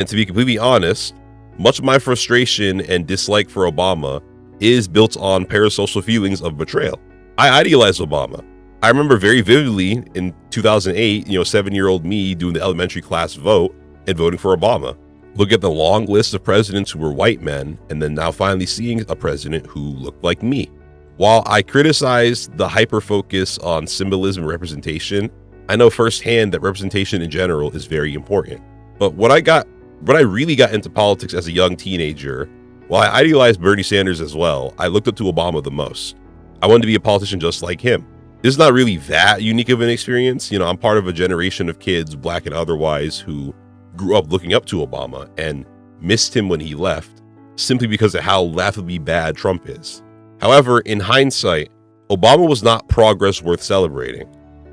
And to be completely honest, much of my frustration and dislike for Obama is built on parasocial feelings of betrayal. I idealize Obama. I remember very vividly in 2008, 7-year-old me doing the elementary class vote and voting for Obama. Look at the long list of presidents who were white men, and then now finally seeing a president who looked like me. While I criticize the hyper-focus on symbolism and representation, I know firsthand that representation in general is very important. But when I really got into politics as a young teenager, while I idealized Bernie Sanders as well, I looked up to Obama the most. I wanted to be a politician just like him. This is not really that unique of an experience. I'm part of a generation of kids, black and otherwise, who grew up looking up to Obama and missed him when he left, simply because of how laughably bad Trump is. However, in hindsight, Obama was not progress worth celebrating.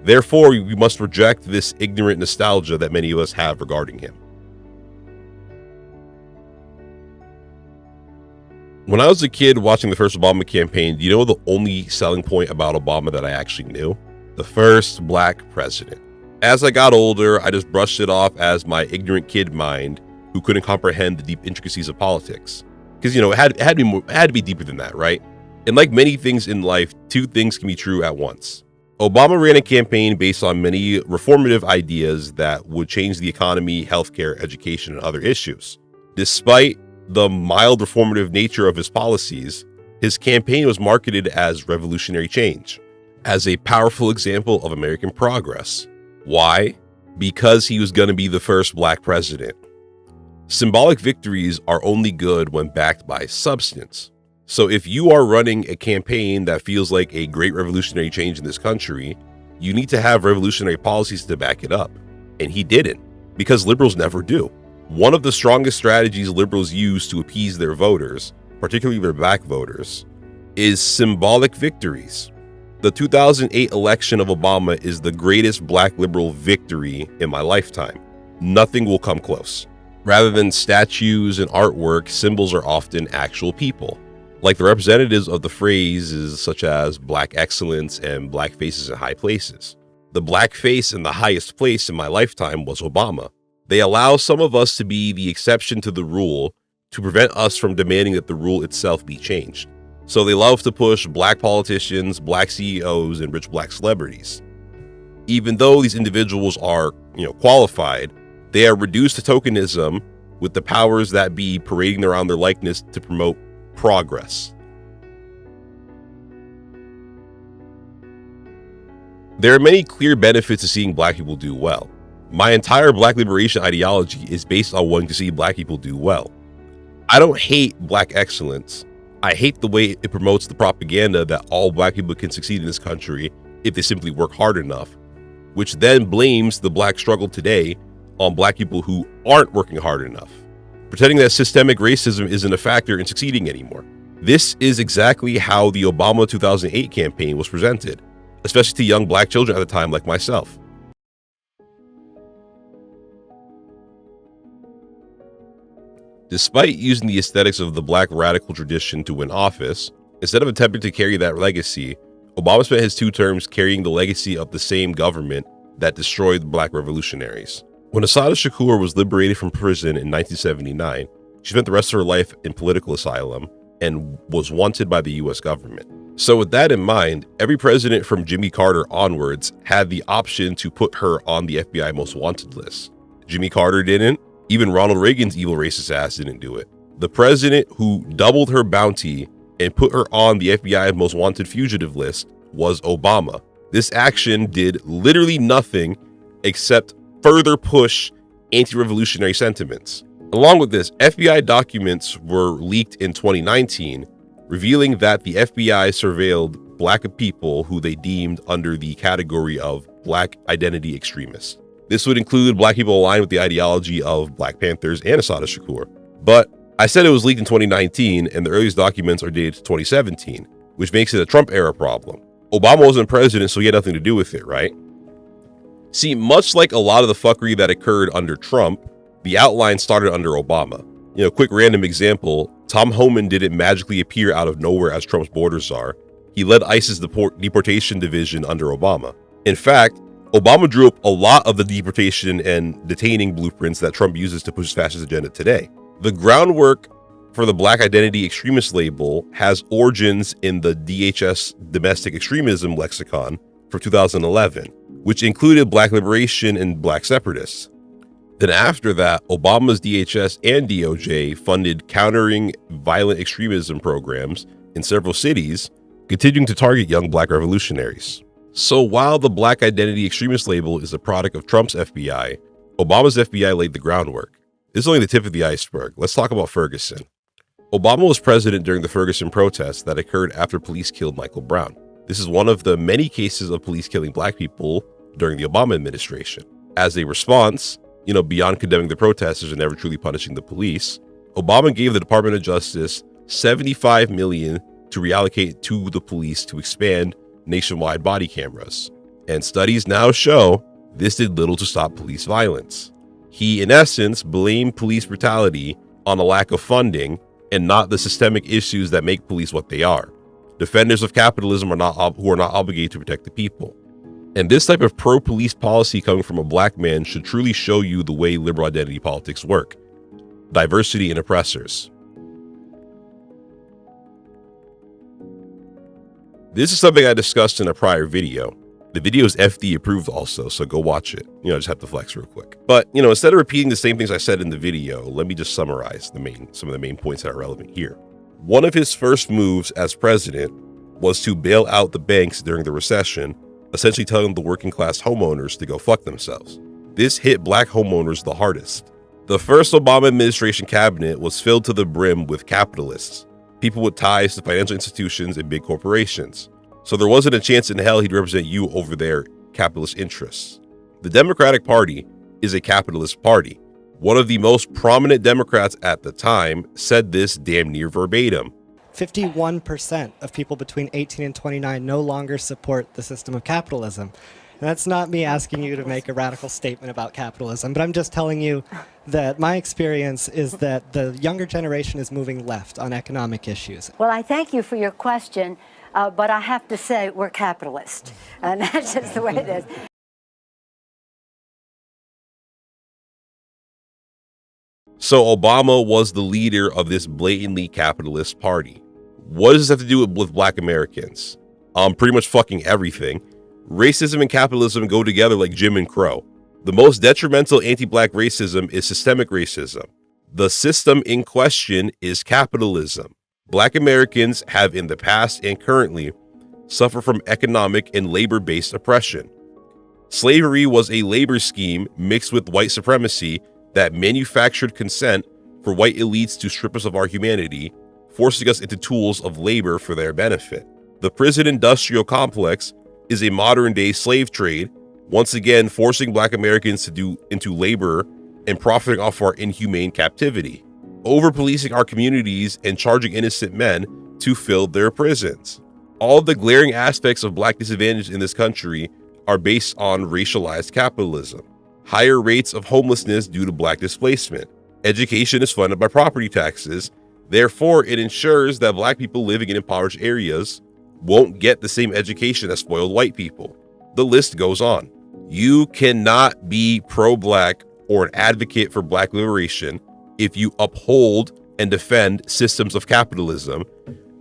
Therefore, we must reject this ignorant nostalgia that many of us have regarding him. When I was a kid watching the first Obama campaign, do you know the only selling point about Obama that I actually knew? The first black president. As I got older, I just brushed it off as my ignorant kid mind who couldn't comprehend the deep intricacies of politics. Because, it had to be deeper than that, right? And like many things in life, two things can be true at once. Obama ran a campaign based on many reformative ideas that would change the economy, healthcare, education, and other issues. Despite the mild reformative nature of his policies, his campaign was marketed as revolutionary change, as a powerful example of American progress. Why? Because he was going to be the first black president. Symbolic victories are only good when backed by substance. So if you are running a campaign that feels like a great revolutionary change in this country, you need to have revolutionary policies to back it up. And he didn't, because liberals never do. One of the strongest strategies liberals use to appease their voters, particularly their black voters, is symbolic victories. The 2008 election of Obama is the greatest black liberal victory in my lifetime. Nothing will come close. Rather than statues and artwork, symbols are often actual people, like the representatives of the phrases such as black excellence and black faces in high places. The black face in the highest place in my lifetime was Obama. They allow some of us to be the exception to the rule to prevent us from demanding that the rule itself be changed. So they love to push black politicians, black CEOs, and rich black celebrities. Even though these individuals are, qualified, they are reduced to tokenism with the powers that be parading around their likeness to promote progress. There are many clear benefits to seeing black people do well. My entire black liberation ideology is based on wanting to see black people do well. I don't hate black excellence. I hate the way it promotes the propaganda that all black people can succeed in this country if they simply work hard enough, which then blames the black struggle today on black people who aren't working hard enough, pretending that systemic racism isn't a factor in succeeding anymore. This is exactly how the Obama 2008 campaign was presented, especially to young black children at the time like myself. Despite using the aesthetics of the black radical tradition to win office, instead of attempting to carry that legacy, Obama spent his 2 terms carrying the legacy of the same government that destroyed the black revolutionaries. When Assata Shakur was liberated from prison in 1979, she spent the rest of her life in political asylum and was wanted by the US government. So with that in mind, every president from Jimmy Carter onwards had the option to put her on the FBI most wanted list. Jimmy Carter didn't. Even Ronald Reagan's evil racist ass didn't do it. The president who doubled her bounty and put her on the FBI most wanted fugitive list was Obama. This action did literally nothing except further push anti-revolutionary sentiments. Along with this, FBI documents were leaked in 2019, revealing that the FBI surveilled black people who they deemed under the category of black identity extremists. This would include black people aligned with the ideology of Black Panthers and Assata Shakur. But I said it was leaked in 2019, and the earliest documents are dated to 2017, which makes it a Trump-era problem. Obama wasn't president, so he had nothing to do with it, right? See, much like a lot of the fuckery that occurred under Trump, the outline started under Obama. Quick random example, Tom Homan didn't magically appear out of nowhere as Trump's border czar. He led ISIS deportation division under Obama. In fact, Obama drew up a lot of the deportation and detaining blueprints that Trump uses to push his fascist agenda today. The groundwork for the Black Identity Extremist label has origins in the DHS Domestic Extremism Lexicon from 2011, which included Black liberation and Black separatists. Then after that, Obama's DHS and DOJ funded countering violent extremism programs in several cities, continuing to target young Black revolutionaries. So while the Black Identity Extremist label is a product of Trump's FBI, Obama's FBI laid the groundwork. This is only the tip of the iceberg. Let's talk about Ferguson. Obama was president during the Ferguson protests that occurred after police killed Michael Brown. This is one of the many cases of police killing Black people during the Obama administration. As a response, beyond condemning the protesters and never truly punishing the police, Obama gave the Department of Justice $75 million to reallocate to the police to expand nationwide body cameras. And studies now show this did little to stop police violence. He, in essence, blamed police brutality on a lack of funding and not the systemic issues that make police what they are. Defenders of capitalism who are not obligated to protect the people. And this type of pro-police policy coming from a Black man should truly show you the way liberal identity politics work. Diversity and oppressors. This is something I discussed in a prior video. The video is FD approved also, so go watch it. Just have to flex real quick. But, instead of repeating the same things I said in the video, let me just summarize some of the main points that are relevant here. One of his first moves as president was to bail out the banks during the recession, essentially telling the working class homeowners to go fuck themselves. This hit Black homeowners the hardest. The first Obama administration cabinet was filled to the brim with capitalists, people with ties to financial institutions and big corporations. So there wasn't a chance in hell he'd represent you over their capitalist interests. The Democratic Party is a capitalist party. One of the most prominent Democrats at the time said this damn near verbatim. 51% of people between 18 and 29 no longer support the system of capitalism. And that's not me asking you to make a radical statement about capitalism, but I'm just telling you that my experience is that the younger generation is moving left on economic issues. Well, I thank you for your question, but I have to say we're capitalist, and that's just the way it is. So Obama was the leader of this blatantly capitalist party. What does this have to do with Black Americans? Pretty much fucking everything. Racism and capitalism go together like Jim and Crow. The most detrimental anti-Black racism is systemic racism. The system in question is capitalism. Black Americans have in the past and currently suffered from economic and labor-based oppression. Slavery was a labor scheme mixed with white supremacy that manufactured consent for white elites to strip us of our humanity, forcing us into tools of labor for their benefit. The prison industrial complex is a modern-day slave trade, once again forcing Black Americans into labor and profiting off our inhumane captivity, over-policing our communities and charging innocent men to fill their prisons. All of the glaring aspects of Black disadvantage in this country are based on racialized capitalism. Higher rates of homelessness due to Black displacement. Education is funded by property taxes. Therefore, it ensures that Black people living in impoverished areas won't get the same education as spoiled white people. The list goes on. You cannot be pro-Black or an advocate for Black liberation if you uphold and defend systems of capitalism,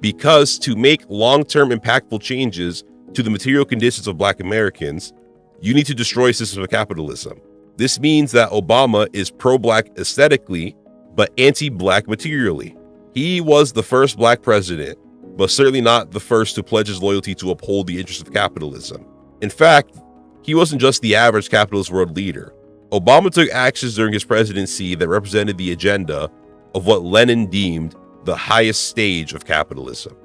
because to make long-term impactful changes to the material conditions of Black Americans, you need to destroy systems of capitalism. This means that Obama is pro-Black aesthetically, but anti-Black materially. He was the first Black president, but certainly not the first to pledge his loyalty to uphold the interests of capitalism. In fact, he wasn't just the average capitalist world leader. Obama took actions during his presidency that represented the agenda of what Lenin deemed the highest stage of capitalism.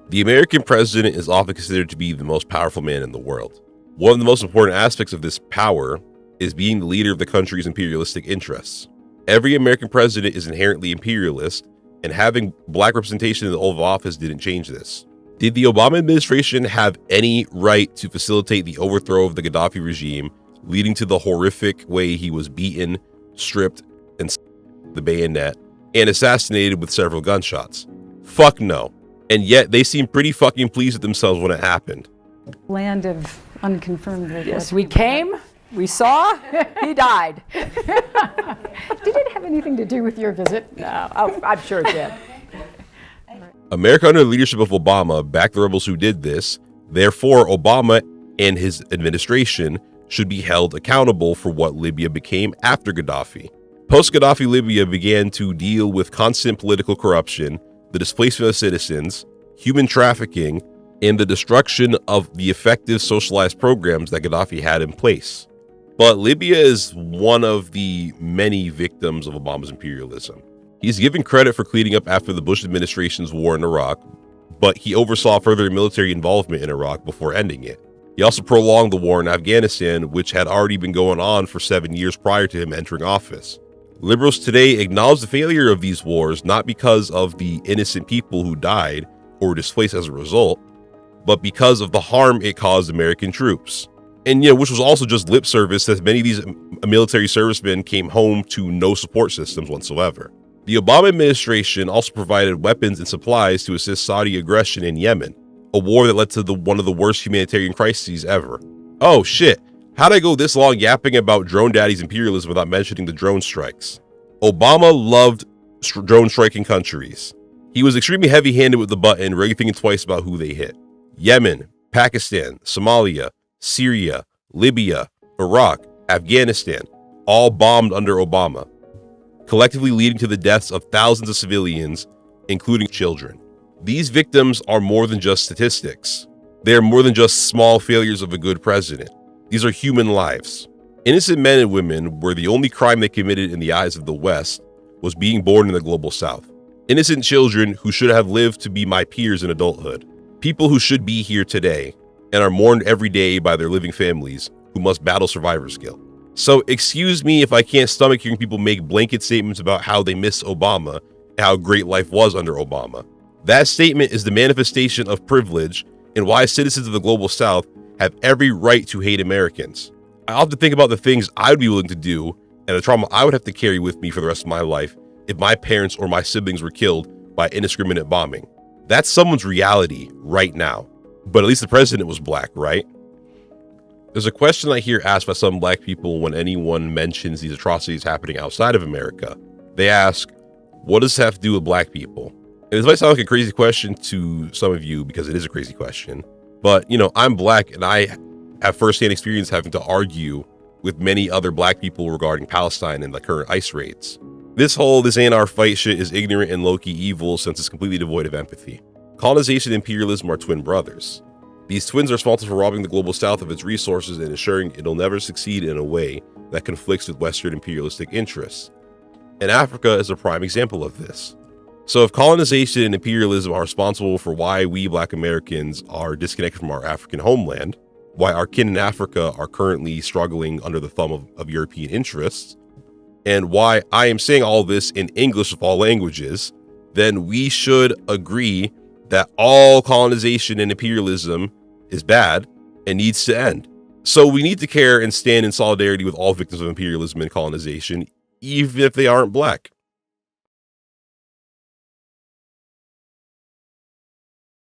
The American president is often considered to be the most powerful man in the world. One of the most important aspects of this power is being the leader of the country's imperialistic interests. Every American president is inherently imperialist, and having Black representation in the Oval Office didn't change this. Did the Obama administration have any right to facilitate the overthrow of the Gaddafi regime, leading to the horrific way he was beaten, stripped, and the bayonet, and assassinated with several gunshots? Fuck no. And yet they seem pretty fucking pleased with themselves when it happened. Land of unconfirmed. Yes, we came, we saw, he died. Did it have anything to do with your visit? No, I'm sure it did. America under the leadership of Obama backed the rebels who did this. Therefore, Obama and his administration should be held accountable for what Libya became after Gaddafi. Post-Gaddafi Libya began to deal with constant political corruption, the displacement of citizens, human trafficking, and the destruction of the effective socialized programs that Gaddafi had in place. But Libya is one of the many victims of Obama's imperialism. He's given credit for cleaning up after the Bush administration's war in Iraq, but he oversaw further military involvement in Iraq before ending it. He also prolonged the war in Afghanistan, which had already been going on for 7 years prior to him entering office. Liberals today acknowledge the failure of these wars not because of the innocent people who died or were displaced as a result, but because of the harm it caused American troops. And which was also just lip service, as many of these military servicemen came home to no support systems whatsoever. The Obama administration also provided weapons and supplies to assist Saudi aggression in Yemen, a war that led to one of the worst humanitarian crises ever. Oh shit, how'd I go this long yapping about Drone Daddy's imperialism without mentioning the drone strikes? Obama loved drone striking countries. He was extremely heavy-handed with the button, rarely thinking twice about who they hit. Yemen, Pakistan, Somalia, Syria, Libya, Iraq, Afghanistan, all bombed under Obama, collectively leading to the deaths of thousands of civilians, including children. These victims are more than just statistics. They are more than just small failures of a good president. These are human lives. Innocent men and women were the only crime they committed in the eyes of the West was being born in the global South. Innocent children who should have lived to be my peers in adulthood. People who should be here today and are mourned every day by their living families who must battle survivor's guilt. So excuse me if I can't stomach hearing people make blanket statements about how they miss Obama and how great life was under Obama. That statement is the manifestation of privilege and why citizens of the global South have every right to hate Americans. I often think about the things I would be willing to do and the trauma I would have to carry with me for the rest of my life if my parents or my siblings were killed by indiscriminate bombing. That's someone's reality right now. But at least the president was black, right? There's a question I hear asked by some black people when anyone mentions these atrocities happening outside of America. They ask, what does this have to do with black people? And this might sound like a crazy question to some of you because it is a crazy question. But, I'm black and I have firsthand experience having to argue with many other black people regarding Palestine and the current ICE raids. This ain't our fight shit is ignorant and low-key evil since it's completely devoid of empathy. Colonization and imperialism are twin brothers. These twins are responsible for robbing the global South of its resources and ensuring it'll never succeed in a way that conflicts with Western imperialistic interests. And Africa is a prime example of this. So if colonization and imperialism are responsible for why we black Americans are disconnected from our African homeland, why our kin in Africa are currently struggling under the thumb of European interests, and why I am saying all this in English of all languages, then we should agree that all colonization and imperialism is bad and needs to end. So we need to care and stand in solidarity with all victims of imperialism and colonization, even if they aren't black.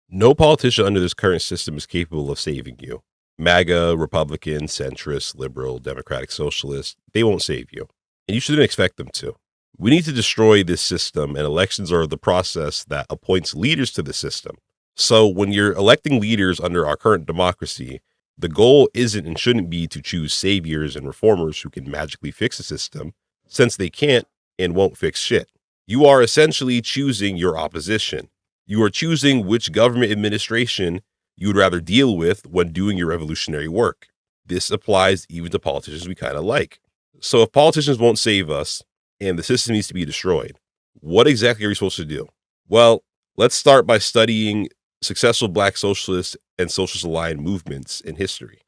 No politician under this current system is capable of saving you. MAGA, Republican, centrist, liberal, democratic, socialist, they won't save you. And you shouldn't expect them to. We need to destroy this system, and elections are the process that appoints leaders to the system. So when you're electing leaders under our current democracy, the goal isn't and shouldn't be to choose saviors and reformers who can magically fix the system, since they can't and won't fix shit. You are essentially choosing your opposition. You are choosing which government administration you would rather deal with when doing your revolutionary work. This applies even to politicians we kind of like. So if politicians won't save us, and the system needs to be destroyed, what exactly are we supposed to do? Well, let's start by studying successful black socialist and socialist aligned movements in history.